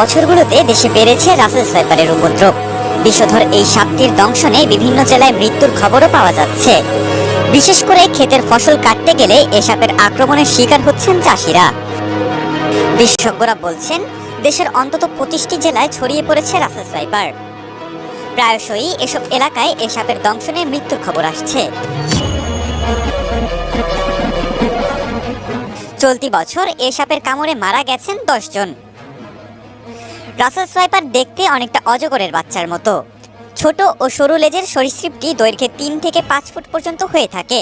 বছরগুলোতে দেশে বেড়েছে রাসেল সাইপারের উপদ্রব। বিষধর এই সাপটির দংশনে বিভিন্ন জেলায় মৃত্যুর খবরও পাওয়া যাচ্ছে। বিশেষ করে ক্ষেতের ফসল কাটতে গেলে এ সাপের আক্রমণের শিকার হচ্ছেন চাষিরা। বিশেষজ্ঞরা বলছেন, দেশের অন্তত 25টি জেলায় ছড়িয়ে পড়েছে রাসেল সাইপার। প্রায়শই এসব এলাকায় এ সাপের দংশনে মৃত্যুর খবর আসছে। চলতি বছর এ সাপের কামড়ে মারা গেছেন 10 জন। রাসেল সাইপার দেখতে অনেকটা অজগরের বাচ্চার মতো। ছোট ও সরু লেজের সরীসৃপটি দৈর্ঘ্যে 3 থেকে 5 ফুট পর্যন্ত হয়ে থাকে।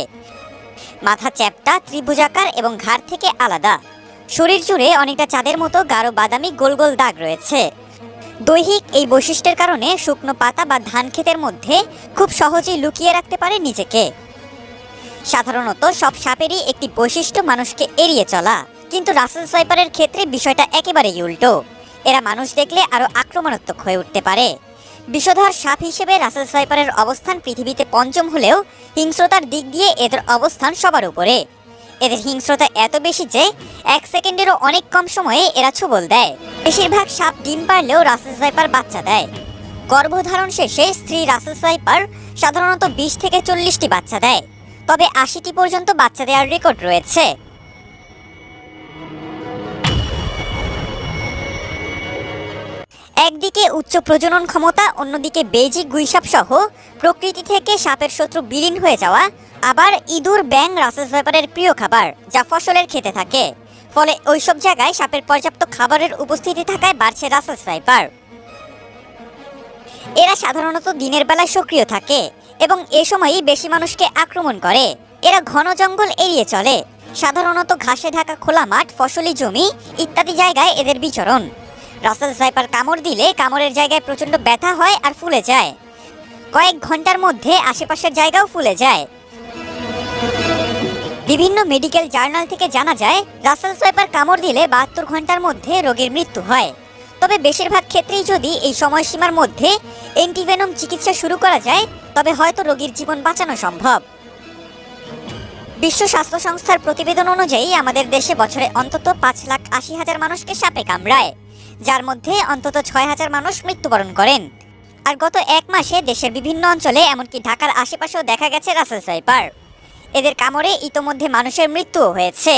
মাথা চ্যাপ্টা, ত্রিভুজাকার এবং ঘাড় থেকে আলাদা। শরীর জুড়ে অনেকটা চাঁদের মতো গাঢ় বাদামি গোল গোল দাগ রয়েছে। দৈহিক এই বৈশিষ্ট্যের কারণে শুকনো পাতা বা ধান ক্ষেতের মধ্যে খুব সহজেই লুকিয়ে রাখতে পারে নিজেকে। সাধারণত সব সাপেরই একটি বৈশিষ্ট্য মানুষকে এড়িয়ে চলা, কিন্তু রাসেল সাইপারের ক্ষেত্রে বিষয়টা একেবারেই উল্টো। এরা মানুষ দেখলে আরো আক্রমণাত্মক হয়ে উঠতে পারে। বিষধর সাপ হিসেবে রাসেল সাইপারের অবস্থান পৃথিবীতে 5ম হলেও হিংস্রতার দিক দিয়ে এদের অবস্থান সবার উপরে। এদের হিংস্রতা এত বেশি যে 1 সেকেন্ডেরও অনেক কম সময়ে এরা ছোবল দেয়। বেশিরভাগ সাপ ডিম পারলেও রাসেল সাইপার বাচ্চা দেয়। গর্ভধারণ শেষে স্ত্রী রাসেল সাইপার সাধারণত 20 থেকে 40টি বাচ্চা দেয়, তবে 80টি পর্যন্ত বাচ্চা দেওয়ার রেকর্ড রয়েছে। একদিকে উচ্চ প্রজনন ক্ষমতা, অন্যদিকে বেইজিং গুইসাপ সহ প্রকৃতি থেকে সাপের শত্রু বিলীন হয়ে যাওয়া। আবার ইঁদুর, ব্যাঙ রাসেল সাইপারের প্রিয় খাবার, যা ফসলের খেতে থাকে। ফলে ওইসব জায়গায় সাপের পর্যাপ্ত খাবারের উপস্থিতি থাকায় বাড়ছে রাসেল সাইপার। এরা সাধারণত দিনের বেলায় সক্রিয় থাকে এবং এ সময়ই বেশি মানুষকে আক্রমণ করে। এরা ঘন জঙ্গল এড়িয়ে চলে। সাধারণত ঘাসে ঢাকা খোলা মাঠ, ফসলি জমি ইত্যাদি জায়গায় এদের বিচরণ। রাসেল সাইপার কামড় দিলে কামড়ের জায়গায় প্রচণ্ড ব্যথা হয় আর ফুলে যায়। কয়েক ঘন্টার মধ্যে আশেপাশের জায়গাও ফুলে যায়। বিভিন্ন মেডিকেল জার্নাল থেকে জানা যায়, রাসেল সাইপার কামড় দিলে 72 ঘন্টার মধ্যে রোগীর মৃত্যু হয়। তবে বেশিরভাগ ক্ষেত্রেই যদি এই সময়সীমার মধ্যে অ্যান্টিভেনম চিকিৎসা শুরু করা যায়, তবে হয়তো রোগীর জীবন বাঁচানো সম্ভব। বিশ্ব স্বাস্থ্য সংস্থার প্রতিবেদন অনুযায়ী আমাদের দেশে বছরে অন্তত 5,80,000 মানুষকে সাপে কামড়ায়, যার মধ্যে অন্তত 6,000 মানুষ মৃত্যুবরণ করেন। আর গত 1 মাসে দেশের বিভিন্ন অঞ্চলে, এমনকি ঢাকার আশেপাশেও দেখা গেছে রাসেল সাইপার। এদের কামড়ে ইতোমধ্যে মানুষের মৃত্যুও হয়েছে।